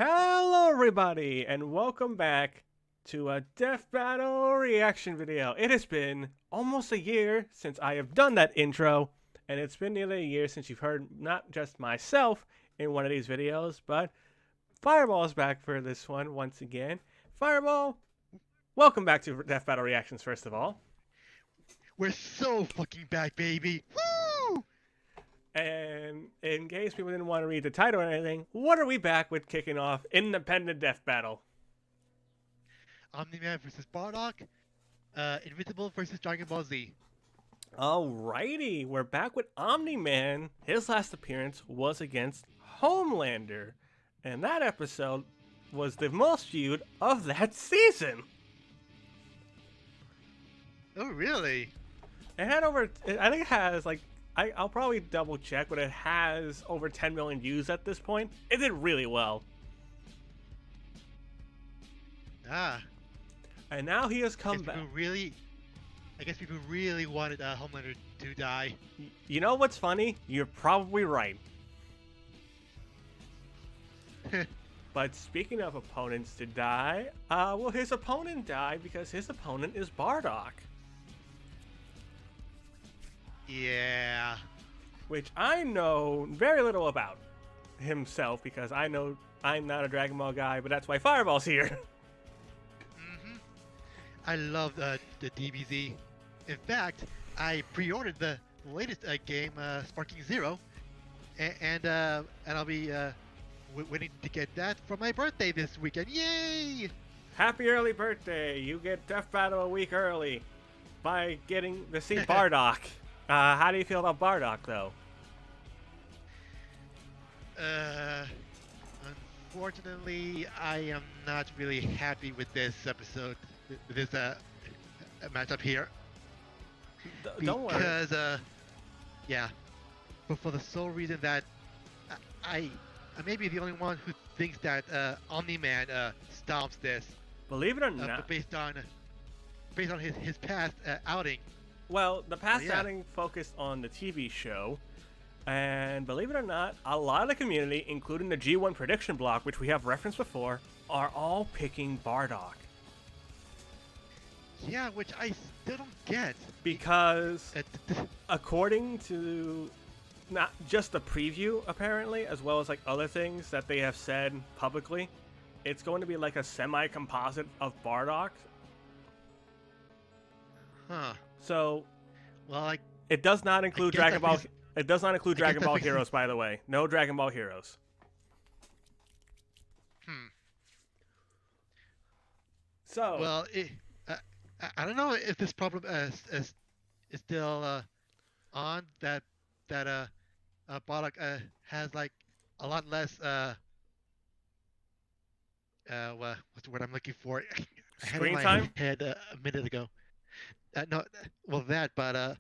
Hello everybody and welcome back to a Death Battle reaction video. It has been almost a year since I have done that intro, and it's been nearly a year since you've heard not just myself in one of these videos, but Fireball is back for this one once again. Fireball, welcome back to Death Battle reactions first of all. We're so fucking back, baby! Woo! And in case people didn't want to read the title or anything, what are we back with kicking off? Independent Death Battle. Omniman versus Bardock. Invincible versus Dragon Ball Z. Alrighty, we're back with Omniman. His last appearance was against Homelander, and that episode was the most viewed of that season. Oh, really? It had over, I think it has like, I'll probably double check, but it has over 10 million views at this point. It did really well. Ah. And now he has come back. I guess people really wanted Homelander to die. You know what's funny? You're probably right. But speaking of opponents to die, well, his opponent died because his opponent is Bardock. Yeah. Which I know very little about himself because I know I'm not a Dragon Ball guy, but that's why Fireball's here. I love the DBZ. In fact, I pre-ordered the latest game, Sparking Zero, and I'll be waiting to get that for my birthday this weekend. Yay! Happy early birthday! You get Death Battle a week early by getting to see Bardock. How do you feel about Bardock, though? Unfortunately, I am not really happy with this episode, this matchup here. Don't worry. Because, yeah, but for the sole reason that I may be the only one who thinks that Omni-Man stomps this. Believe it or not, based on his past outing. Well, the past outing focused on the TV show, and believe it or not, a lot of the community, including the G1 prediction block, which we have referenced before, are all picking Bardock. Yeah, which I still don't get. Because, according to not just the preview, apparently, as well as like other things that they have said publicly, it's going to be like a semi-composite of Bardock. Huh. So, well, it does not include Dragon Ball. It does not include Dragon Ball Heroes, by the way. No Dragon Ball Heroes. So. Well, I don't know if this problem is still on that Bardock has like a lot less what's the word I'm looking for? Screen I had time? in my head a minute ago. No, well that, but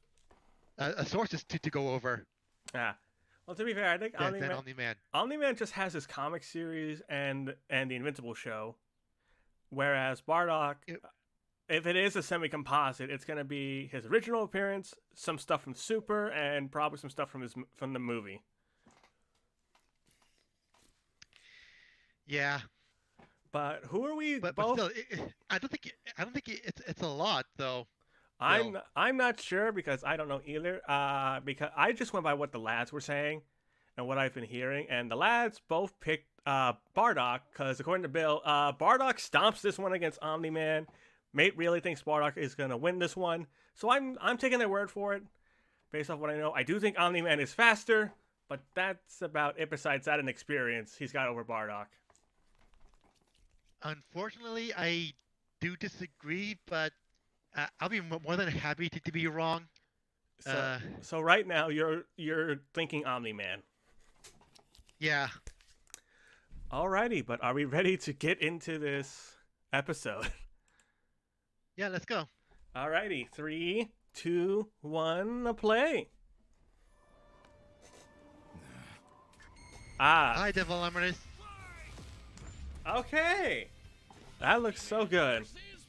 sources to go over. Yeah. Well, to be fair, I think Omni-Man just has his comic series and the Invincible show, whereas Bardock, if it is a semi-composite, it's going to be his original appearance, some stuff from Super, and probably some stuff from the movie. Yeah. But who are we but both? But still, I don't think it's a lot though. I'm not sure because I don't know either. Because I just went by what the lads were saying and what I've been hearing, and the lads both picked Bardock because according to Bill, Bardock stomps this one against Omni-Man. Mate really thinks Bardock is gonna win this one, so I'm taking their word for it based off what I know. I do think Omni-Man is faster, but that's about it. Besides that, an experience he's got over Bardock. Unfortunately, I do disagree, but I'll be more than happy to be wrong. So right now you're thinking Omni-Man. Yeah. Alrighty, but are we ready to get into this episode? Yeah, let's go. Alrighty, 3, 2, 1, play. Hi, Devil Armorist. Okay. That looks so good.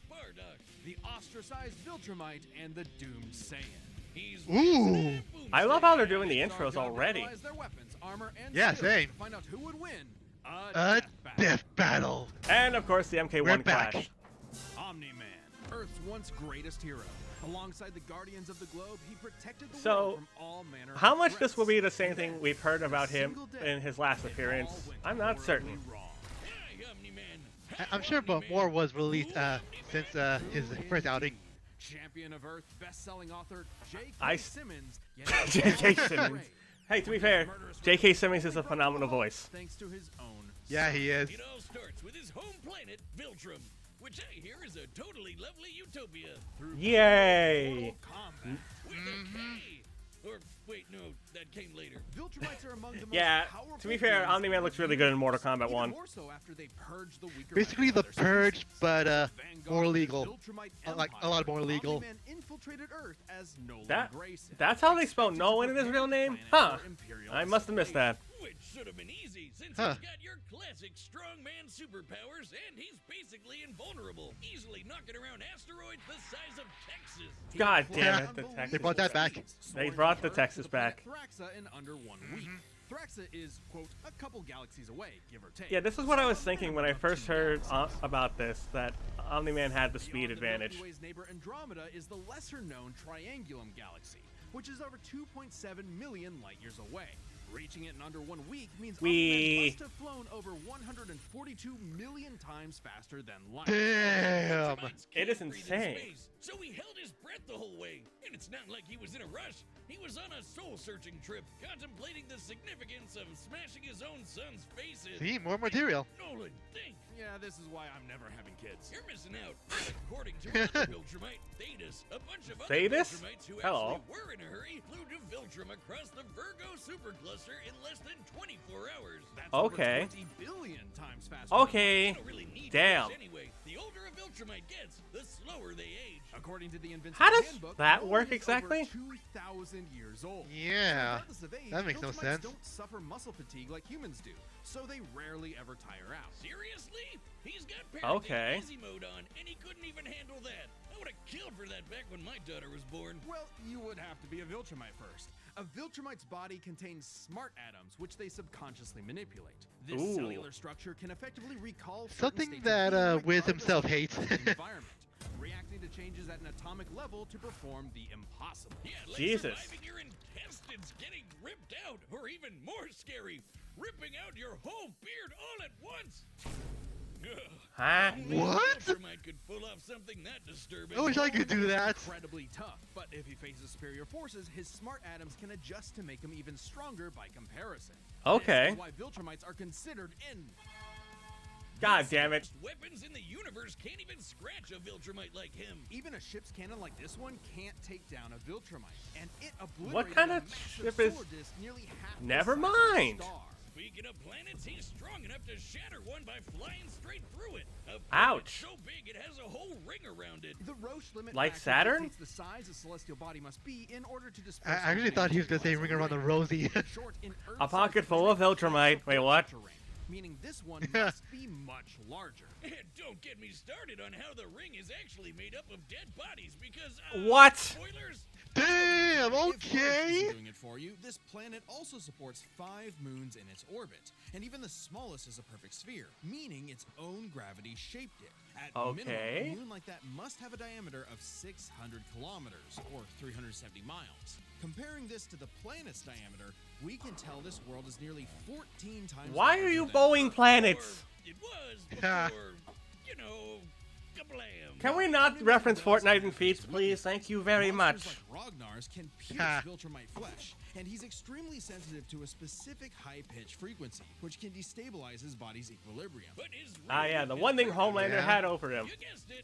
Bardock, the ostracized Viltrumite and the doomed Saiyan. Ooh. I love how they're doing the intros already. Their weapons, armor, and yeah, same. to find out who would win. Battle. Death battle. And of course, the We're MK1 back. clash. Omni-Man, Earth's once greatest hero. Alongside the Guardians of the Globe, he protected the So, world from all manner How of much this will threats. be the same thing we've heard about him in his last appearance, I'm not certain. I'm sure but more was released since his first outing. Champion of Earth, best-selling author J.K. I- Simmons. J.K. Simmons. Hey, to be fair, J.K. Simmons is a phenomenal voice. Thanks to his own. Yeah, he is. It all starts with his home planet, Viltrum, which I hear is a totally lovely utopia. Through Yay! Mortal Kombat. With a K. Or, wait, no, that came later. Viltrumites are among the most Yeah, powerful to be fair, beings Omni-Man looks really good in Mortal Kombat even 1. more so after they purge the weaker Basically the members of their purge, species. but Vanguard more of the legal. Viltrumite Like a lot more Empire, legal. Omni-Man infiltrated Earth as Nolan That- Grayson. That's how they spell Expected to Nolan in his prepare real the name? planet Huh. for Imperial I must have missed that. Which should have been easy, since Huh. he's got your classic strongman superpowers, and he's basically invulnerable, easily knocking around asteroids the size of Texas. God damn it, the Texas. They brought that back. They brought the Texas back. Thraxa in under 1 week. Thraxa is, quote, a couple galaxies away, give or take. Yeah, this is what I was thinking when I first heard about this, that Omni-Man had the speed Beyond advantage. The Milky Way's neighbor Andromeda is the lesser-known Triangulum galaxy, which is over 2.7 million light-years away. Reaching it in under 1 week means Omni-Man must have flown over 142 million times faster than light. Damn. Viltrumites It can't is breathe in insane. space, so he held his breath the whole way. And it's not like he was in a rush. He was on a soul-searching trip, contemplating the significance of smashing his own son's face in. See, more material. Nolan, think. Yeah, this is why I'm never having kids. You're missing out. According to another Viltrumite, Thetis, a bunch of other Thetis? Viltrumites who Hello. actually were in a hurry flew to Viltrum across the Virgo supercluster in less than 24 hours. That's Okay. over 20 billion times faster. Okay. They don't really need Damn. much anyway. The older a Viltrumite gets, the slower they age. According to the Invincible How does Handbook, that Nolan work is exactly? Over 2,000 years old. Yeah. Regardless of age, That makes no Viltrumites sense. Don't suffer muscle fatigue like humans do, so they rarely ever tire out. Seriously? He's got parenting Okay. easy mode on, and he couldn't even handle that. I would have killed for that back when my daughter was born. Well, you would have to be a Viltrumite first. A Viltrumite's body contains smart atoms, which they subconsciously manipulate. This Ooh. cellular structure can effectively recall certain Something states of that being Wiz regardless himself of hates. the environment, reacting to changes at an atomic level to perform the impossible. Yeah, like Jesus. surviving your intestines getting ripped out, or even more scary, ripping out your whole beard all at once. Ugh. Huh? Only What? Viltrumite could pull off something that disturbing. I wish I could do that. Incredibly tough, but if he faces superior forces, his smart atoms can adjust to make him even stronger by comparison. Okay. This is why Viltrumites are considered in. God damn it. Weapons in the universe can't even scratch a Viltrumite like him. Even a ship's cannon like this one can't take down a Viltrumite, and it obliterated What kind a of massive ship is- sword disc nearly half the Never size of a mind. star. Speaking of planets, he's strong enough to shatter one by flying straight through it. A planet Ouch. so big it has a whole ring around it. The Roche limit Like factor Saturn? dictates the size a celestial body must be in order to I disperse actually thought he was gonna say ring around the rosy. Short in A Earth-sized pocket full of planet Viltrumite. has Wait, what? such a ring, meaning this one must be much larger. And don't get me started on how the ring is actually made up of dead bodies because, What? spoilers? Damn, If Earth okay. isn't doing it for you, this planet also supports 5 moons in its orbit, and even the smallest is a perfect sphere, meaning its own gravity shaped it. At Okay. minimum, a moon like that must have a diameter of 600 kilometers, or 370 miles. Comparing this to the planet's diameter, we can tell this world is nearly 14 times Why are larger you than Boeing Earth. planets? Or it was before, you know, kablam. Can we not reference Fortnite and feats, please? Thank you very much. Monsters like Ragnar's can pierce Ha. Viltrumite flesh, and he's extremely sensitive to a specific high-pitched frequency, which can destabilize his body's equilibrium. But his Ah, yeah, ring the is one thing bigger. Homelander Yeah. had over him. You guessed it,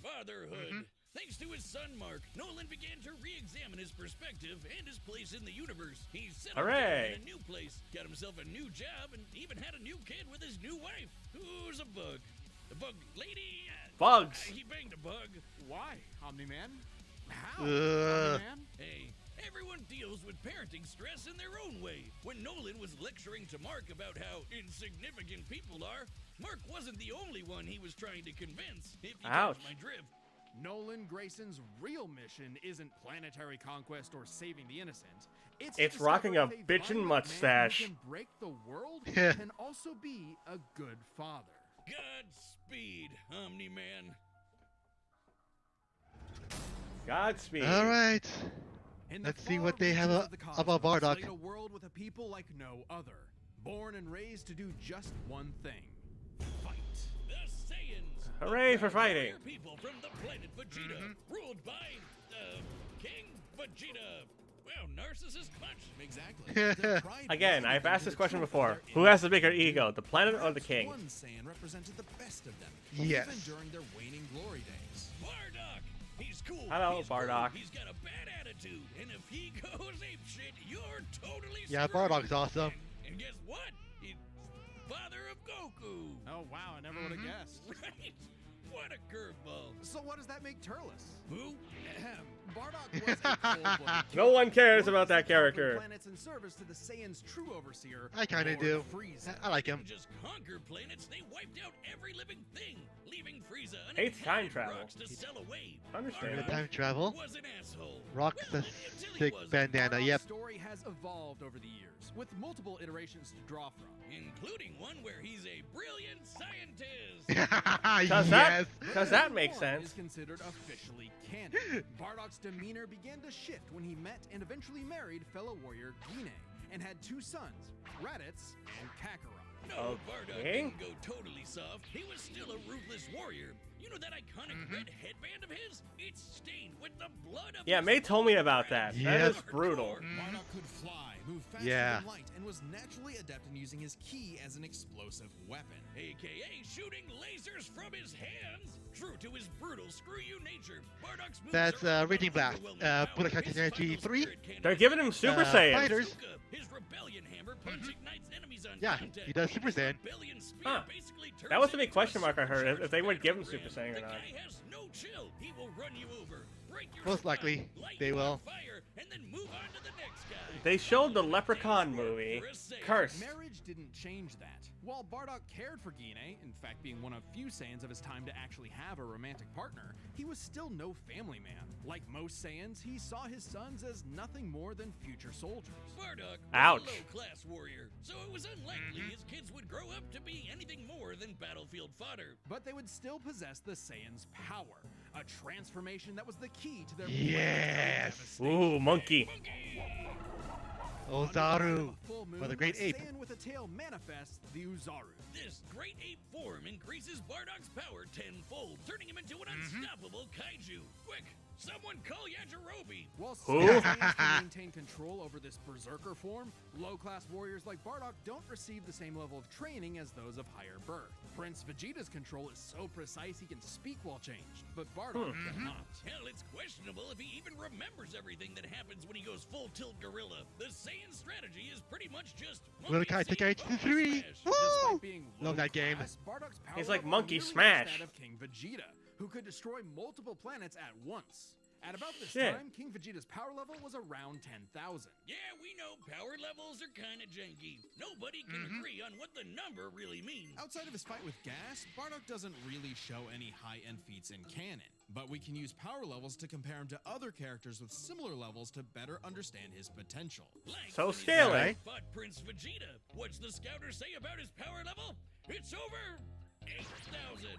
fatherhood. Thanks to his son Mark, Nolan began to re-examine his perspective and his place in the universe. He settled down Hooray. in a new place, got himself a new job, and even had a new kid with his new wife, who's a bug. The bug lady. Bugs. He banged a bug. Why, Omni-Man? How, Ugh. Omni-Man? Hey, everyone deals with parenting stress in their own way. When Nolan was lecturing to Mark about how insignificant people are, Mark wasn't the only one he was trying to convince, if you Ouch. catch my drift. Nolan Grayson's real mission isn't planetary conquest or saving the innocent. It's rocking a discover if bitchin' violent man mustache. who can break the world Yeah. can also be a good father. Godspeed, Omni-Man. Godspeed. All right. In the Let's see far what they have reaches of the about cosmos Bardock. laid a world with a people like no other, born and raised to do just one thing: fight. The Saiyans. Hooray the for proud fighting. warrior people from the planet Vegeta, Mm-hmm. ruled by, King Vegeta. Well, narcissist punch. Exactly. Their pride Again, was I've because asked this of the question trophy before. they're Who in. has the bigger ego, the planet or the Perhaps king? One Saiyan represented the best of them, Yes. even during their waning glory days. Bardock. He's cool. Hello, he's Bardock. Cool. He's got a bad attitude, and if he goes apeshit, you're totally Yeah, screwed. Bardock's awesome. And guess what? He's father of Goku. Oh wow, I never would have guessed. Right? What a curveball. So what does that make Turles? Who? Bardock was a cold-blooded No killer. one cares Working about that to conquer character. planets in service to the Saiyans' true overseer, I kinda Lord do. Frieza. I like him. Didn't just conquer planets, they wiped out every living thing, leaving Frieza Hates time uninhabited travel. rocks to sell away. Understandable. Bardock Time travel. was an asshole. Rocks Well, the until he sick wasn't. bandana. Bardock's Yep. story has evolved over the years, with multiple iterations to draw from. Including one where he's a brilliant scientist. Yes. Because that makes One is sense. considered officially canon. Bardock's demeanor began to shift when he met and eventually married fellow warrior Guinea, and had two sons, Raditz and Kakarot. No, Bardock Okay. didn't go totally soft. He was still a ruthless warrior. You know that iconic red headband of his? It's stained with the blood of Yeah, his May told me father. about that. That Yes. is brutal. Bardock could fly, move faster Yeah. than light, and was naturally adept in using his ki as an explosive weapon. AKA shooting lasers from his hands. True to his brutal screw you nature, Bardock's moves That's are Raging Blast. overwhelming power. Budokai His Energy final 3. spirit cannon They're giving him Super Saiyan. Fighters. Bazooka, his rebellion hammer punch ignites enemies on Yeah, contact. he does Super His Saiyan. rebellion spear Huh. basically turns That was the him big into question mark I heard, supercharged if they would give him battlefield. Super Saiyan or The not. guy has no chill. He will run you over, break your Most spine, likely, light they you on will. fire, and then move on to the next guy. They showed the All in a Leprechaun day's work movie. for a Saiyan. Cursed. Marriage didn't change that. While Bardock cared for Guinea, in fact being one of few Saiyans of his time to actually have a romantic partner, he was still no family man. Like most Saiyans, he saw his sons as nothing more than future soldiers. Bardock was Ouch. a low-class warrior, so it was unlikely his kids would grow up to be anything more than battlefield fodder. But they would still possess the Saiyans' power, a transformation that was the key to their Yes. Ooh, monkey. Monkey! Ozaru. Full moon, Or the Great a Ape. Saiyan with a tail manifests the Uzaru. This great ape form increases Bardock's power tenfold, turning him into an unstoppable kaiju. Quick, someone call Yajirobe! While Who? some Saiyans can maintain control over this berserker form, low-class warriors like Bardock don't receive the same level of training as those of higher birth. Prince Vegeta's control is so precise he can speak while changed, but Bardock cannot. Hell, it's questionable if he even remembers everything that happens when he goes full tilt gorilla. The Saiyan strategy is pretty much just Budokai Tenkaichi 3. Woo! Despite being Love that game. low-class, Bardock's power He's like level Monkey nearly Smash. matched that of King Vegeta, who could destroy multiple planets at once. At about this Shit. time, King Vegeta's power level was around 10,000. Yeah, we know power levels are kinda janky. Nobody can agree on what the number really means. Outside of his fight with Gas, Bardock doesn't really show any high-end feats in canon, but we can use power levels to compare him to other characters with similar levels to better understand his potential. Like So when his scaling. son fought Prince Vegeta. What's the scouter say about his power level? It's over 8,000.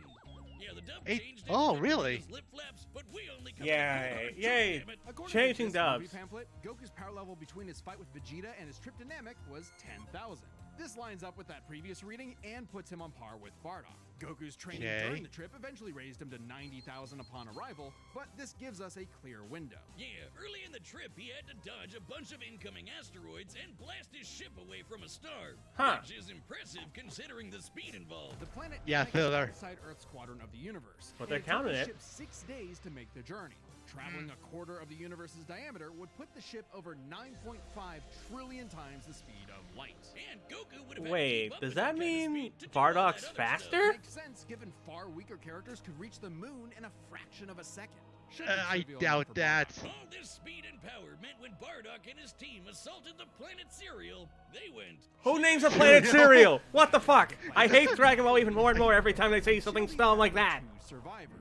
Yeah, the dub Eight- changed it oh, to really? Vegeta's lip flaps, but we only come Yay, to yay. damn it. According Changing to this movie dubs. pamphlet, Goku's power level between his fight with Vegeta and his trip to Namek was 10,000. This lines up with that previous reading and puts him on par with Bardock. Goku's training Okay. during the trip eventually raised him to 90,000 upon arrival, but this gives us a clear window. Yeah, early in the trip, he had to dodge a bunch of incoming asteroids and blast his ship away from a star. Huh. Which is impressive considering the speed involved. The planet Yeah, Namek is filler. outside Earth's quadrant of the universe. But and they're it took counting the it. ship 6 days to make the journey. Traveling a quarter of the universe's diameter would put the ship over 9.5 trillion times the speed of light. And Goku would have had to Wait, keep up does with that that kind of mean speed to do all that Bardock's other faster? Makes sense given far weaker characters could reach the moon in a fraction of a second. Should be I trivial doubt enough for that. Bardock. All this speed and power meant when Bardock and his team assaulted the planet Cereal, they went. Who names a planet cereal? What the fuck? I hate Dragon Ball even more and more every time they say something dumb like that. Two survivors.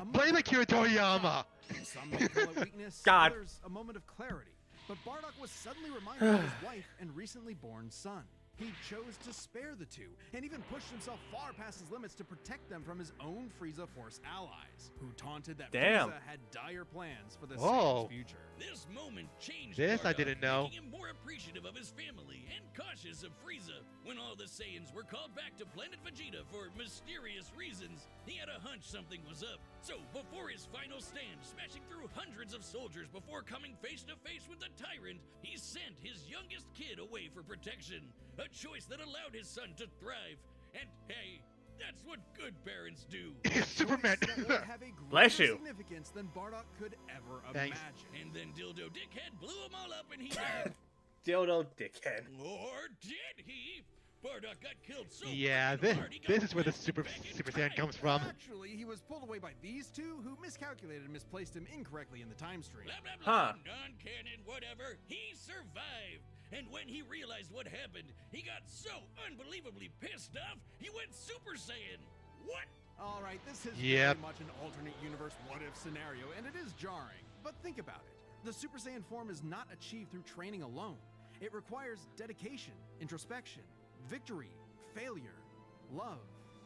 Blame Akira Toriyama! Some may call it weakness, God. others a moment of clarity. But Bardock was suddenly reminded of his wife and recently born son. He chose to spare the two, and even pushed himself far past his limits to protect them from his own Frieza Force allies, who taunted that Damn. Frieza had dire plans for the Whoa. Saiyan's future. This moment changed This I Bardock, didn't know. making him more appreciative of his family and cautious of Frieza. When all the Saiyans were called back to planet Vegeta for mysterious reasons, he had a hunch something was up. So, before his final stand, smashing through hundreds of soldiers before coming face to face with the tyrant, he sent his youngest kid away for protection. A choice that allowed his son to thrive. And hey, that's what good parents do. Superman! Choice that would have a Bless greater you. significance than Bardock could ever Thanks. imagine. And then Dildo Dickhead blew them all up and he died. Dildo dickhead. Or did he? Bardock got killed so Yeah, freaking this, hard, he got this is where the blasted Super back in Saiyan time. comes from. Actually, he was pulled away by these two who miscalculated and misplaced him incorrectly in the time stream. Blah, blah, blah, Huh. non-canon, whatever. He survived. And when he realized what happened, he got so unbelievably pissed off, he went Super Saiyan. What? All right, this is Yep. very much an alternate universe what-if scenario, and it is jarring. But think about it. The Super Saiyan form is not achieved through training alone. It requires dedication, introspection, victory, failure, love,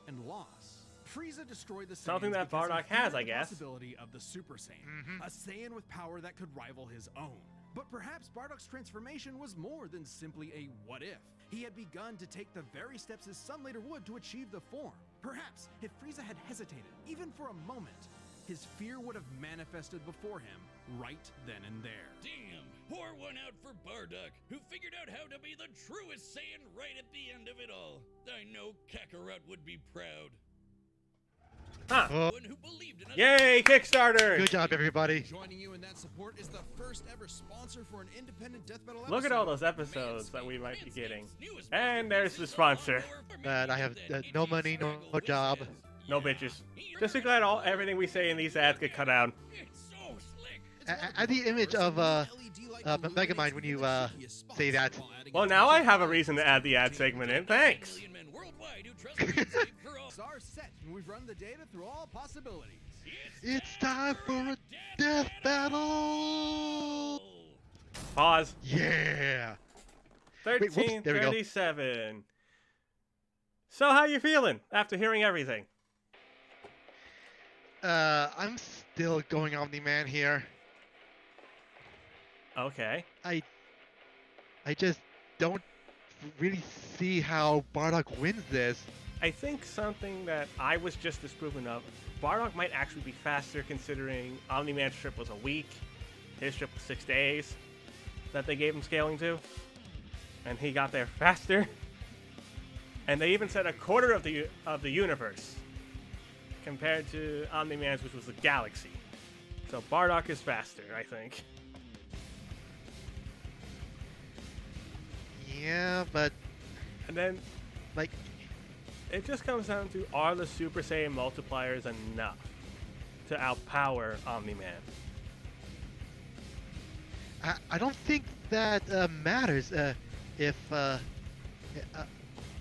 and loss. Frieza destroyed the Saiyans Something that because he Bardock has, feared I the guess. possibility of the Super Saiyan, a Saiyan with power that could rival his own. But perhaps Bardock's transformation was more than simply a what-if. He had begun to take the very steps his son later would to achieve the form. Perhaps if Frieza had hesitated, even for a moment, his fear would have manifested before him right then and there. Damn, pour one out for Bardock, who figured out how to be the truest Saiyan right at the end of it all. I know Kakarot would be proud. Huh. Oh, One who believed in us. Yay, Kickstarter! good job, everybody. Joining you in that support is the first ever sponsor for an independent death metal Look at all episode. those episodes that we might be getting. Manscaped's newest And masterpiece there's the is sponsor. all over for But I have men that no itchy money, no struggle with job. this. No Yeah, bitches. he Just be really glad everything we say in these ads get cut out. It's so slick. Add the image of Megamind when you say that. Well, now I have a reason to add the ad segment in. Thanks. Million men worldwide who trust Manscaped for all. Are set, and we've run the data through all possibilities. It's time for a death battle! Pause. Yeah! whoops, there we go. 1337. So how you feeling after hearing everything? I'm still going Omni-Man here. Okay. I just don't really see how Bardock wins this. I think something that I was just disproving of, Bardock might actually be faster considering Omni-Man's trip was a week, his trip was 6 days that they gave him scaling to, and he got there faster. And they even said a quarter of the universe compared to Omni-Man's, which was the galaxy. So Bardock is faster, I think. Yeah, but And then like, it just comes down to, are the Super Saiyan multipliers enough to outpower Omni-Man? I don't think that matters if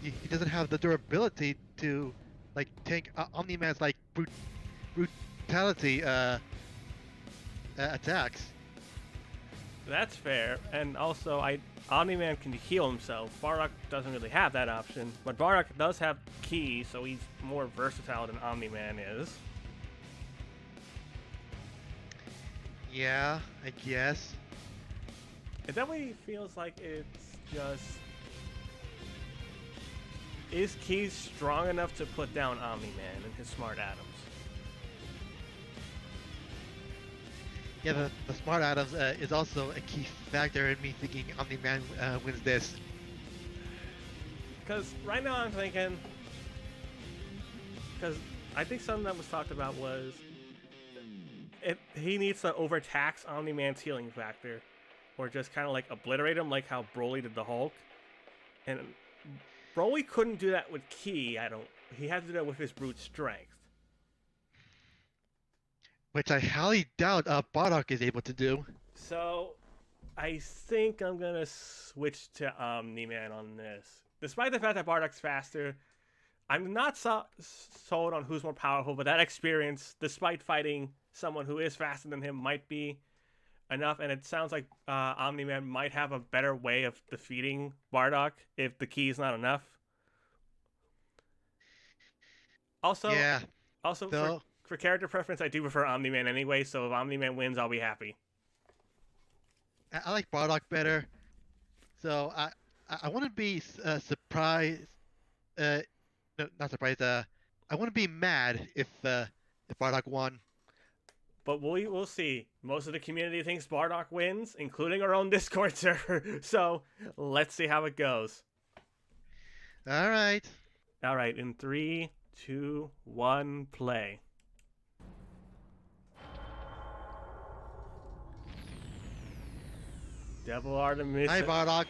he doesn't have the durability to like take Omni-Man's like brutality attacks. That's fair, and also Omni-Man can heal himself. Bardock doesn't really have that option, but Bardock does have Ki, so he's more versatile than Omni-Man is. Yeah, I guess. It definitely feels like it's just... Is Ki strong enough to put down Omni-Man and his smart atoms? Yeah, the smart atoms is also a key factor in me thinking Omni-Man wins this. Because right now I'm thinking... Because I think something that was talked about was... he needs to overtax Omni-Man's healing factor. Or just kind of like obliterate him like how Broly did the Hulk. And Broly couldn't do that with Ki, he had to do that with his brute strength. Which I highly doubt Bardock is able to do. So, I think I'm gonna switch to Omni-Man on this. Despite the fact that Bardock's faster, I'm not sold on who's more powerful, but that experience, despite fighting someone who is faster than him, might be enough. And it sounds like Omni-Man might have a better way of defeating Bardock if the key is not enough. Also, Yeah. also So for character preference, I do prefer Omni-Man anyway. So if Omni-Man wins, I'll be happy. I like Bardock better. So I wouldn't be surprised. No, not surprised. I wouldn't be mad if Bardock won. But we'll see. Most of the community thinks Bardock wins, including our own Discord server. So let's see how it goes. All right. All right, in 3, 2, 1, play. Devil Artemis. Hi, Bardock.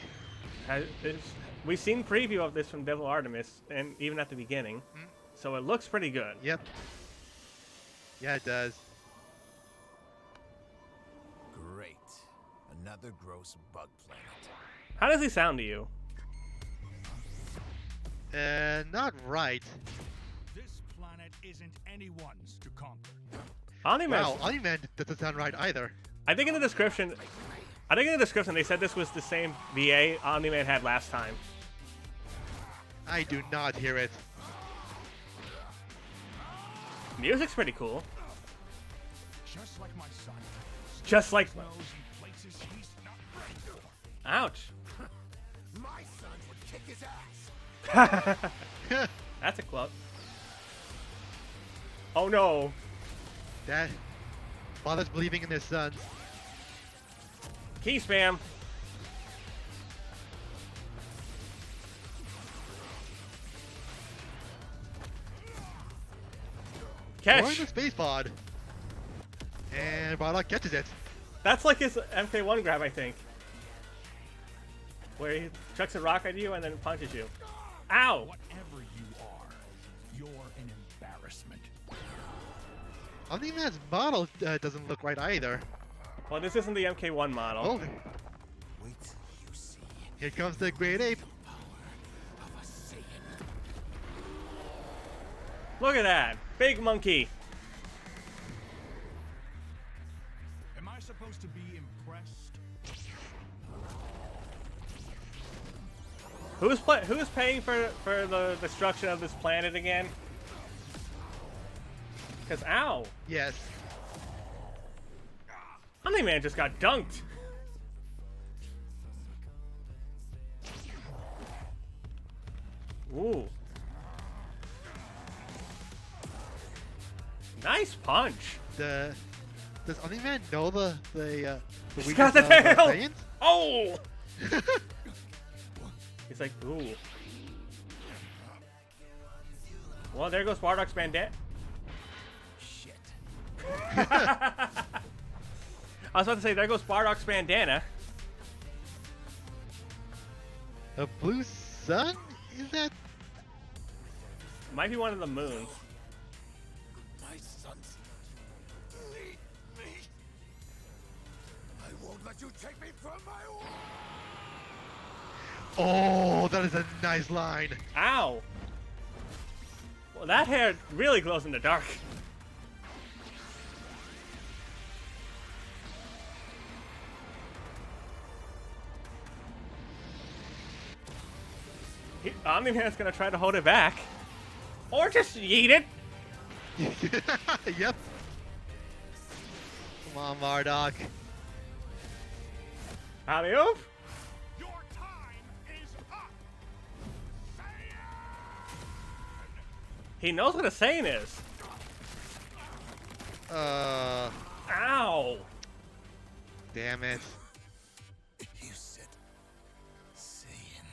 We've seen preview of this from Devil Artemis, and even at the beginning, so it looks pretty good. Yep. Yeah, it does. Great. Another gross bug planet. How does he sound to you? Not right. This planet isn't anyone's to conquer. Omni-Man. Wow, Omni-Man doesn't sound right either. I think in the description they said this was the same VA Omni-Man had last time. I do not hear it. Music's pretty cool. Just like my son. Just like. Knows in places he's not ready for. Ouch. My son would kick his ass. That's a quote. Oh no. That father's believing in his sons. Key spam. We're in Catch. the space pod. And Bardock catches it. That's like his MK1 grab, I think. Where he chucks a rock at you and then punches you. Ow! Whatever you are, you're an embarrassment. Omni-Man's model doesn't look right either. Well, this isn't the MK1 model. Oh, Wait till you see here comes the great ape. of a Saiyan. Look at that. Big monkey. Am I supposed to be impressed? Who's paying for the destruction of this planet again? Cause ow. Yes. Omni-Man just got dunked. Ooh. Nice punch. Does Omni-Man know the He's got the weakness of tail. Saiyans? Oh. He's like, ooh. Well, there goes Bardock's bandit. Shit. I was about to say, there goes Bardock's bandana. A blue sun? Is that? Might be one of the moons. My sons need me. I won't let you take me from my own. Oh, that is a nice line. Ow. Well, that hair really glows in the dark. Omni-Man's gonna try to hold it back. Or just yeet it. Yep. Come on, Bardock. Alley-oop. Your time is up! He knows what a saying is. Ow. Damn it. You said Saiyan.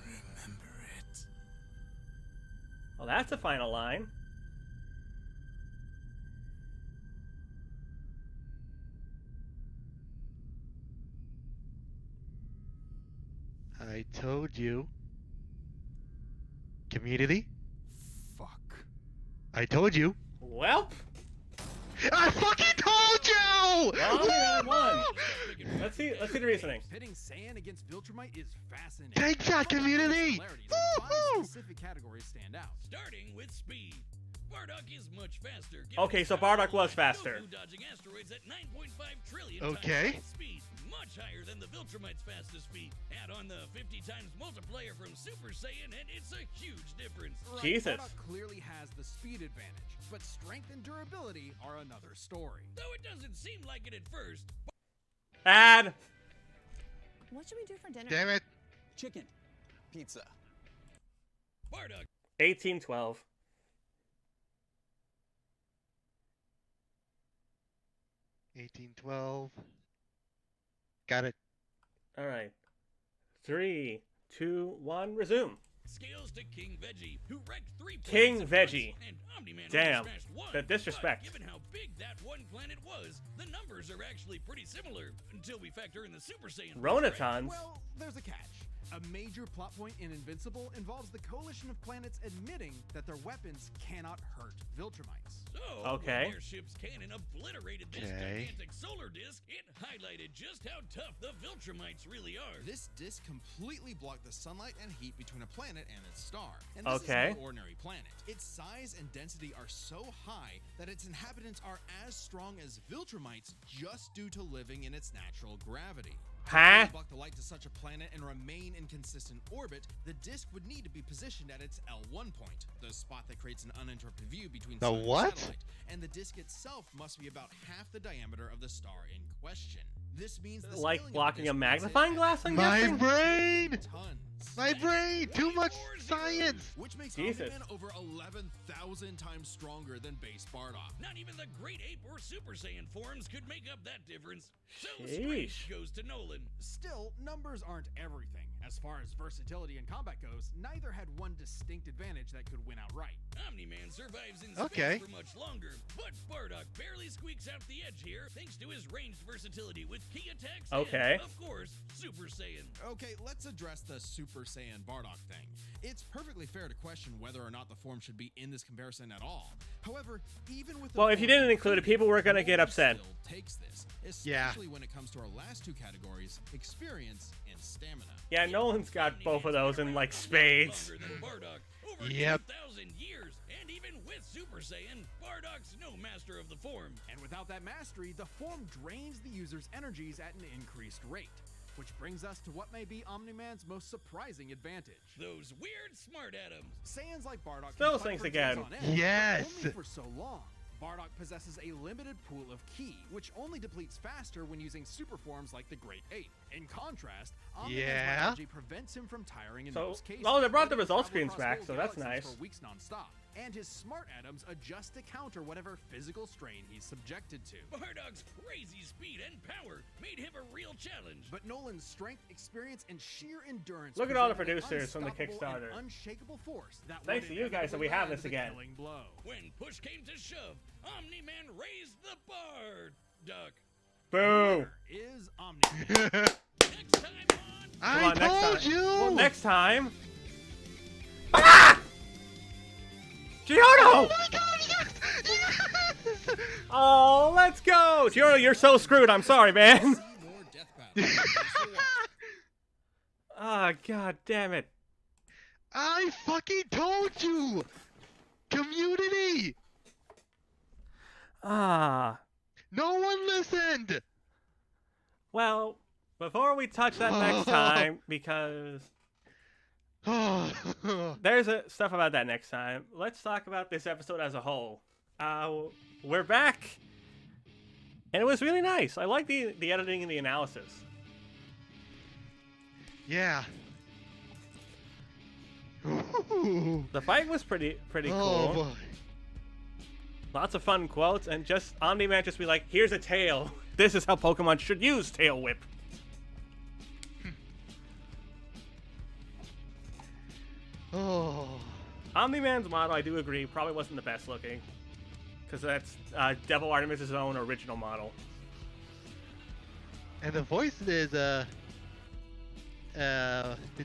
Remember it. Well, that's the final line. I told you. Community? Fuck. I told you. Well, I fucking told you! Omni-Man won. Freaking Let's see the reasoning. Pitting Saiyan against Viltrumite is fascinating. Take that, community! Woohoo! Specific categories stand out. Starting with speed. Bardock is much faster. Okay, so Bardock was faster. Goku dodging asteroids at 9.5 trillion Okay. times speed, much higher than the Viltrumite's fastest speed. Add on the 50 times multiplier from Super Saiyan, and it's a huge difference. Right, Jesus. Bardock clearly has the speed advantage, but strength and durability are another story. Though it doesn't seem like it at first. Ad. What should we do for dinner? Damn it. Chicken. Pizza. Bardock 1812. 1812. Got it. All right. 3, 2, 1. Resume. scales to King Veggie, who wrecked 3 King planets at Veggie. once, and Omniman Damn. only smashed 1. The disrespect. But given how big that one planet was, the numbers are actually pretty similar until we factor in the Super Saiyan. Ronatons. Well, there's a catch. A major plot point in Invincible involves the coalition of planets admitting that their weapons cannot hurt Viltrumites. So, Okay. when their ship's cannon obliterated this Okay. gigantic solar disk, it highlighted just how tough the Viltrumites really are. This disk completely blocked the sunlight and heat between a planet and its star. And this Okay. is no ordinary planet. Its size and density are so high that its inhabitants are as strong as Viltrumites just due to living in its natural gravity. Huh? To block the light to such a planet and remain in consistent orbit, the disk would need to be positioned at its L1 point, the spot that creates an uninterrupted view between The sun and what? satellite. And the disk itself must be about half the diameter of the star in question. This means the Like scaling of the blocking a disk makes it magnifying glass, I'm My guessing? brain! tons. My brain! Too much science! Which makes Jesus. Omniman over 11,000 times stronger than base Bardock. Not even the Great Ape or Super Saiyan forms could make up that difference. So Sheesh. straight goes to Nolan. Still, numbers aren't everything. As far as versatility in combat goes, neither had one distinct advantage that could win outright. Omni-Man survives in Okay. space for much longer, but Bardock barely squeaks out the edge here thanks to his ranged versatility with key attacks Okay. and, of course, Super Saiyan. Okay, let's address the Super Saiyan Bardock thing. It's perfectly fair to question whether or not the form should be in this comparison at all. However, even with the Well, if you form didn't include it, people were gonna get Nolan upset. still takes this, Yeah. especially when it comes to our last two categories, experience and stamina. Yeah, Nolan's got both of those in like spades. Longer than Bardock, over Yep. 2,000 years, and even with Super Saiyan, Bardock's no master of the form. And without that mastery, the form drains the user's energies at an increased rate. Which brings us to what may be Omni-Man's most surprising advantage. Those weird smart atoms. Saiyans like Bardock Those can fight things for again. days on end, Yes. but only for so long. Bardock possesses a limited pool of ki, which only depletes faster when using super forms like the Great Ape. In contrast, Omni-Man's Yeah. biology prevents him from tiring in So- most cases. oh, they brought the letting him result travel screens across back, whole so that's galaxies nice. For weeks non-stop. And his smart atoms adjust to counter whatever physical strain he's subjected to. Bardock's crazy speed and power made him a real challenge. But Nolan's strength, experience, and sheer endurance. Look at all the presented an producers from the unstoppable and Kickstarter. Unshakable force that Thanks would to you guys that we inevitably have land this the again. killing blow. When push came to shove, Omni-Man raised the Bardock. Boo! Is Omni-Man. Next time on I Come on, next told time. you! Well, next time. Ah! Giorno! Oh my god, yes! Yes! Oh, let's go! Giorno, you're so screwed. I'm sorry, man. See more death battles. Thanks for watching. Ah, god damn it. I fucking told you! Community! Ah. No one listened! Well, before we touch that next time, because there's stuff about that next time, let's talk about this episode as a whole. We're back, and it was really nice. I like the editing and the analysis. Yeah. Ooh. The fight was pretty Oh cool. boy. Lots of fun quotes, and just Omni-Man just be like, here's a tail. This is how Pokemon should use Tail Whip. Oh. Omni-Man's model, I do agree, probably wasn't the best looking. Because that's Devil Artemis' own original model. And the voice is, it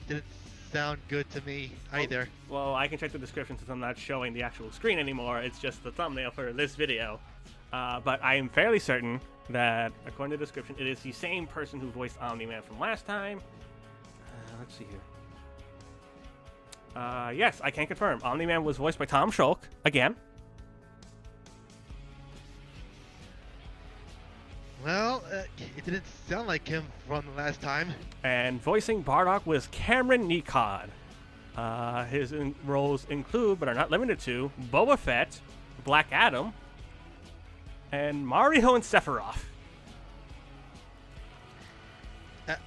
didn't sound good to me either. Well, I can check the description since I'm not showing the actual screen anymore. It's just the thumbnail for this video. But I am fairly certain that, according to the description, it is the same person who voiced Omni-Man from last time. Let's see here. Yes, I can confirm. Omni-Man was voiced by Tom Schulk again. Well, it didn't sound like him from the last time. And voicing Bardock was Cameron Nikod. His roles include, but are not limited to, Boba Fett, Black Adam, and Mario and Sephiroth.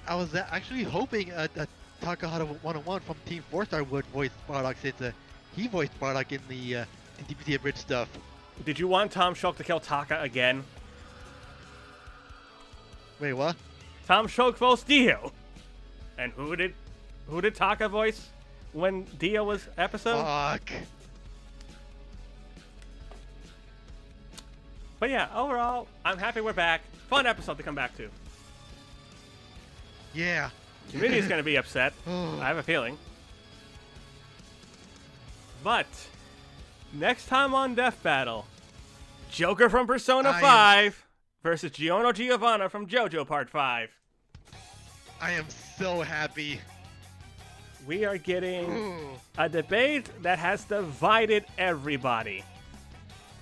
I was actually hoping Takahata 101 from Team 4-Star would voice Bardock, since he voiced Bardock in the DBZ Abridged stuff. Did you want Tom Schulk to kill Taka again? Wait, what? Tom Schulk voiced Dio. And who did Taka voice when Dio was episode? Fuck. But yeah, overall, I'm happy we're back. Fun episode to come back to. Yeah. Community's gonna be upset. I have a feeling. But next time on Death Battle, Joker from Persona 5 versus Giorno Giovanna from JoJo Part 5. I am so happy. We are getting a debate that has divided everybody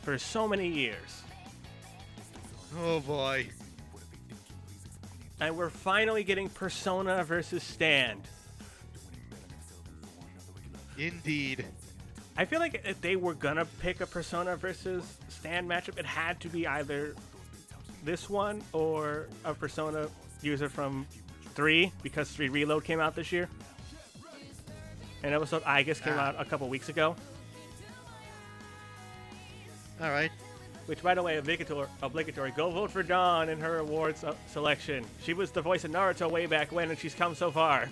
for so many years. Oh boy. And we're finally getting Persona versus Stand. Indeed. I feel like if they were gonna pick a Persona versus Stand matchup, it had to be either this one or a Persona user from 3, because 3 Reload came out this year. And episode I guess came out a couple weeks ago. Alright. Which, by the way, obligatory, go vote for Dawn in her awards selection. She was the voice of Naruto way back when, and she's come so far.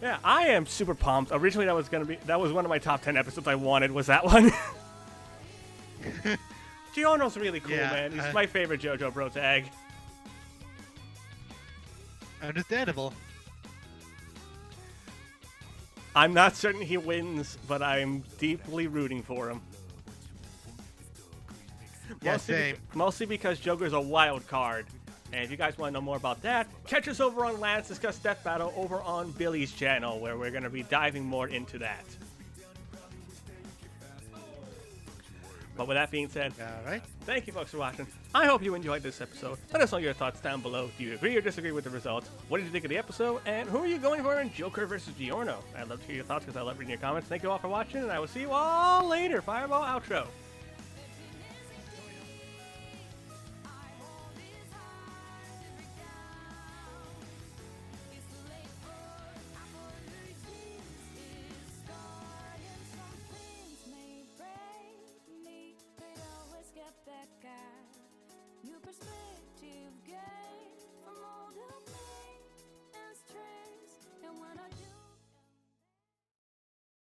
Yeah, I am super pumped. Originally, that was one of my top 10 episodes I wanted, was that one. Giorno's really cool, man. He's my favorite JoJo bro tag. Understandable. I'm not certain he wins, but I'm deeply rooting for him. Mostly because Joker's a wild card. And if you guys want to know more about that, catch us over on Let's Discuss Death Battle over on Billy's channel, where we're going to be diving more into that. But with that being said, thank you folks for watching. I hope you enjoyed this episode. Let us know your thoughts down below. Do you agree or disagree with the results? What did you think of the episode? And who are you going for in Joker versus Giorno? I'd love to hear your thoughts because I love reading your comments. Thank you all for watching, and I will see you all later. Fireball outro.